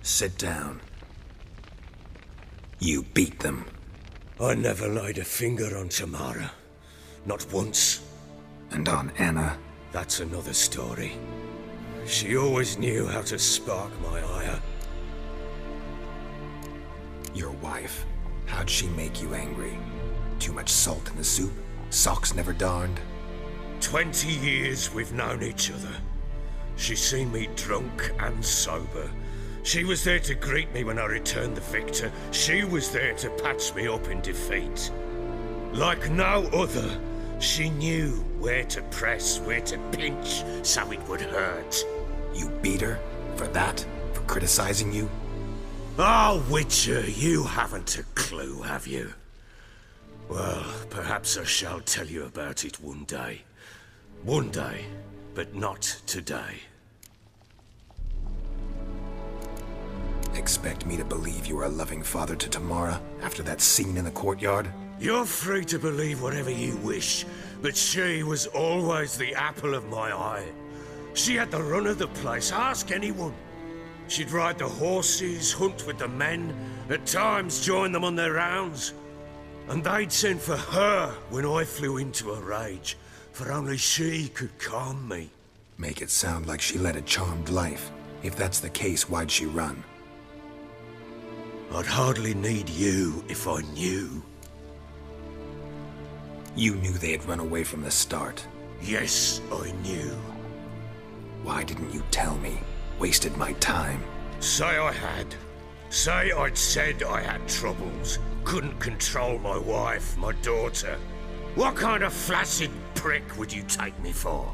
Sit down. You beat them. I never laid a finger on Tamara. Not once. And on Anna? That's another story. She always knew how to spark my ire. Your wife. How'd she make you angry? Too much salt in the soup? Socks never darned? 20 years we've known each other. She's seen me drunk and sober. She was there to greet me when I returned the victor. She was there to patch me up in defeat. Like no other, she knew where to press, where to pinch, so it would hurt. You beat her? For that? For criticizing you? Oh, Witcher, you haven't a clue, have you? Well, perhaps I shall tell you about it one day. One day, but not today. Expect me to believe you were a loving father to Tamara after that scene in the courtyard? You're free to believe whatever you wish, but she was always the apple of my eye. She had the run of the place, ask anyone. She'd ride the horses, hunt with the men, at times join them on their rounds. And they'd send for her when I flew into a rage, for only she could calm me. Make it sound like she led a charmed life. If that's the case, why'd she run? I'd hardly need you if I knew. You knew they had run away from the start. Yes, I knew. Why didn't you tell me? Wasted my time. Say I had. Say I'd said I had troubles. Couldn't control my wife, my daughter. What kind of flaccid prick would you take me for?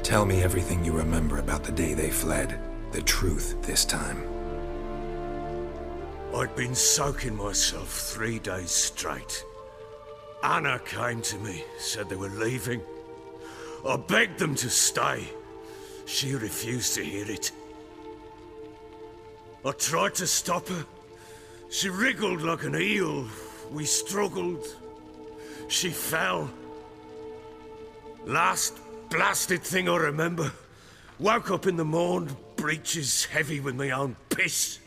Tell me everything you remember about the day they fled. The truth this time. I'd been soaking myself 3 days straight. Anna came to me, said they were leaving. I begged them to stay. She refused to hear it. I tried to stop her. She wriggled like an eel. We struggled. She fell. Last blasted thing I remember. Woke up in the morn, breeches heavy with my own piss.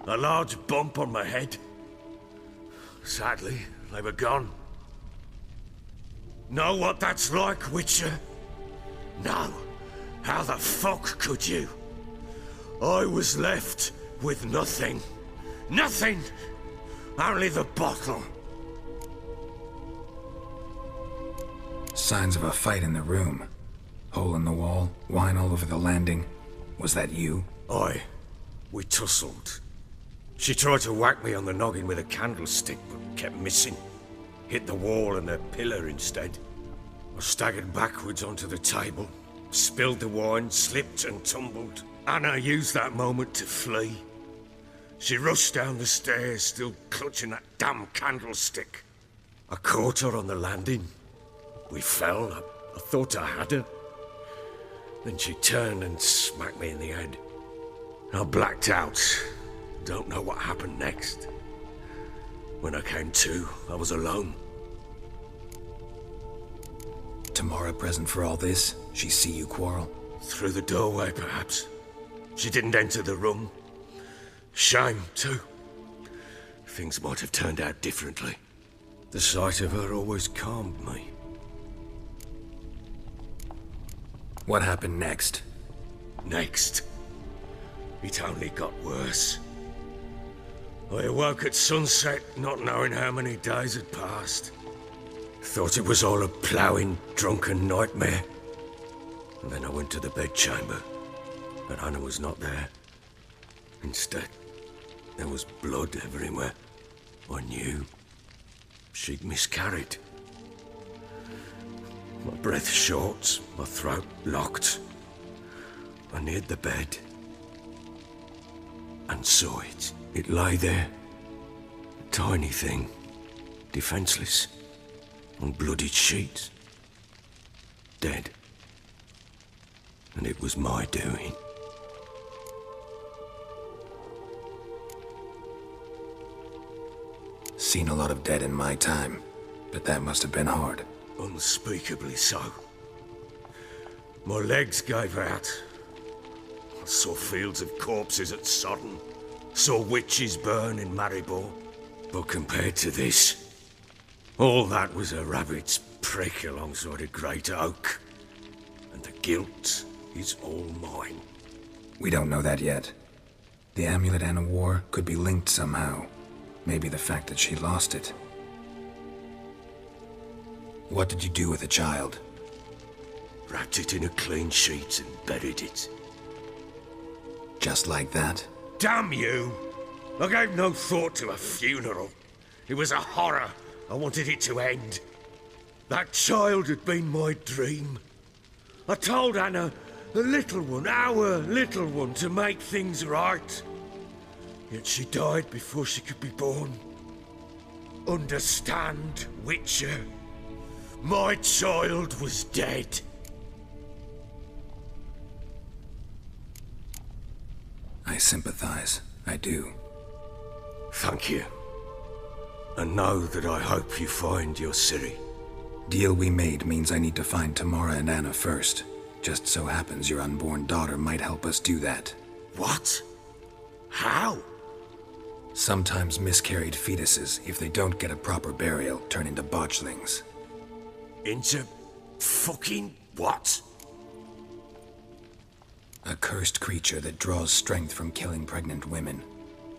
A large bump on my head. Sadly, they were gone. Know what that's like, Witcher? No. How the fuck could you? I was left with nothing. Nothing! Only the bottle. Signs of a fight in the room. Hole in the wall, wine all over the landing. Was that you? Aye. We tussled. She tried to whack me on the noggin with a candlestick, but kept missing. Hit the wall and a pillar instead. I staggered backwards onto the table, spilled the wine, slipped and tumbled. Anna used that moment to flee. She rushed down the stairs, still clutching that damn candlestick. I caught her on the landing. We fell. I thought I had her. Then she turned and smacked me in the head. I blacked out. Don't know what happened next. When I came to, I was alone. Tamara present for all this? She see you quarrel? Through the doorway, perhaps. She didn't enter the room. Shame, too. Things might have turned out differently. The sight of her always calmed me. What happened next? Next? It only got worse. I awoke at sunset, not knowing how many days had passed. Thought it was all a ploughing, drunken nightmare. And then I went to the bedchamber, but Anna was not there. Instead, there was blood everywhere. I knew she'd miscarried. My breath short, my throat locked. I neared the bed and saw it. It lay there, a tiny thing, defenseless, on bloodied sheets, dead. And it was my doing. Seen a lot of dead in my time, but that must have been hard. Unspeakably so. My legs gave out. I saw fields of corpses at Sodden. Saw witches burn in Maribor. But compared to this, all that was a rabbit's prick alongside a great oak. And the guilt is all mine. We don't know that yet. The amulet Anna wore could be linked somehow. Maybe the fact that she lost it. What did you do with the child? Wrapped it in a clean sheet and buried it. Just like that? Damn you! I gave no thought to a funeral. It was a horror. I wanted it to end. That child had been my dream. I told Anna, the little one, our little one, to make things right. Yet she died before she could be born. Understand, Witcher? My child was dead. I sympathize. I do. Thank you. And know that I hope you find your Ciri. Deal we made means I need to find Tamara and Anna first. Just so happens your unborn daughter might help us do that. What? How? Sometimes miscarried fetuses, if they don't get a proper burial, turn into botchlings. Into fucking what? A cursed creature that draws strength from killing pregnant women.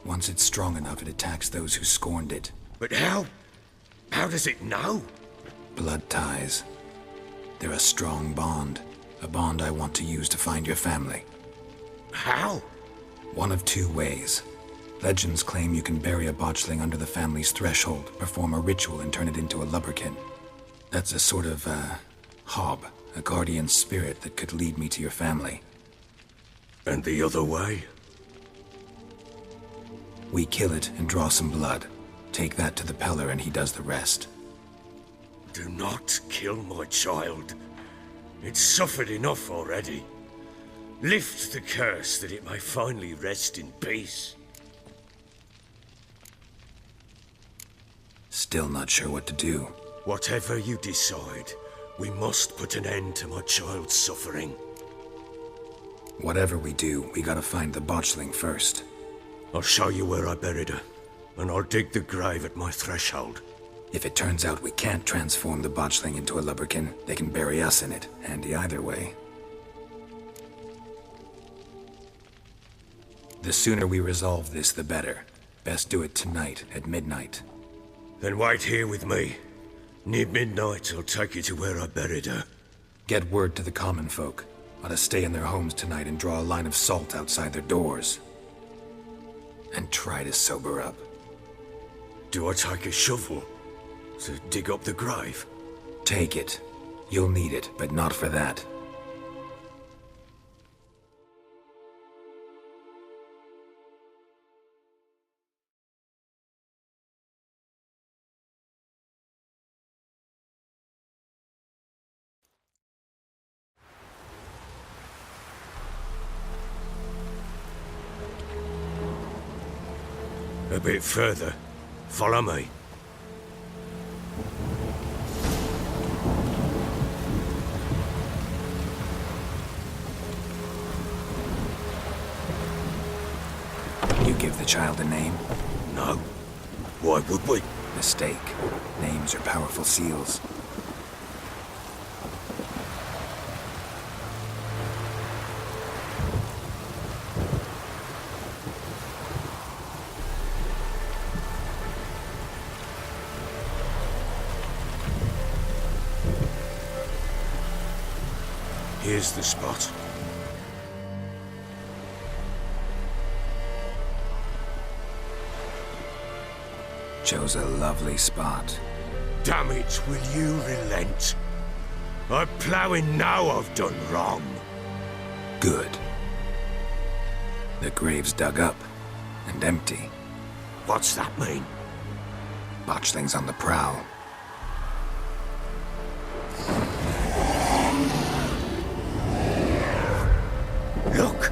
Once it's strong enough, it attacks those who scorned it. But how? How does it know? Blood ties. They're a strong bond. A bond I want to use to find your family. How? One of two ways. Legends claim you can bury a botchling under the family's threshold, perform a ritual, and turn it into a lubberkin. That's a sort of, hob, a guardian spirit that could lead me to your family. And the other way? We kill it and draw some blood. Take that to the Peller and he does the rest. Do not kill my child. It's suffered enough already. Lift the curse that it may finally rest in peace. Still not sure what to do. Whatever you decide, we must put an end to my child's suffering. Whatever we do, we gotta find the botchling first. I'll show you where I buried her, and I'll dig the grave at my threshold. If it turns out we can't transform the botchling into a lubberkin, they can bury us in it. Handy either way. The sooner we resolve this, the better. Best do it tonight, at midnight. Then wait here with me. Near midnight, I'll take you to where I buried her. Get word to the common folk. Ought to stay in their homes tonight and draw a line of salt outside their doors. And try to sober up. Do I take a shovel to dig up the grave? Take it. You'll need it, but not for that. A bit further. Follow me. You give the child a name? No. Why would we? Mistake. Names are powerful seals. Here's the spot. Chose a lovely spot. Damn it, will you relent? I'm ploughing now I've done wrong. Good. The grave's dug up and empty. What's that mean? Botchling's on the prowl. Look!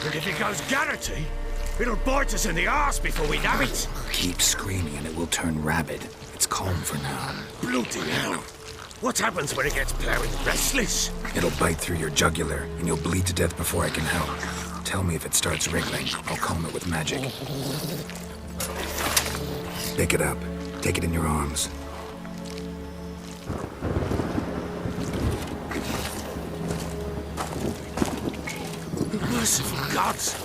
And if it goes Garrity, it'll bite us in the arse before we nab it. Keep screaming and it will turn rabid. It's calm for now. Bloody hell. What happens when it gets plowing restless? It'll bite through your jugular, and you'll bleed to death before I can help. Tell me if it starts wriggling. I'll calm it with magic. Pick it up. Take it in your arms. Merciful gods!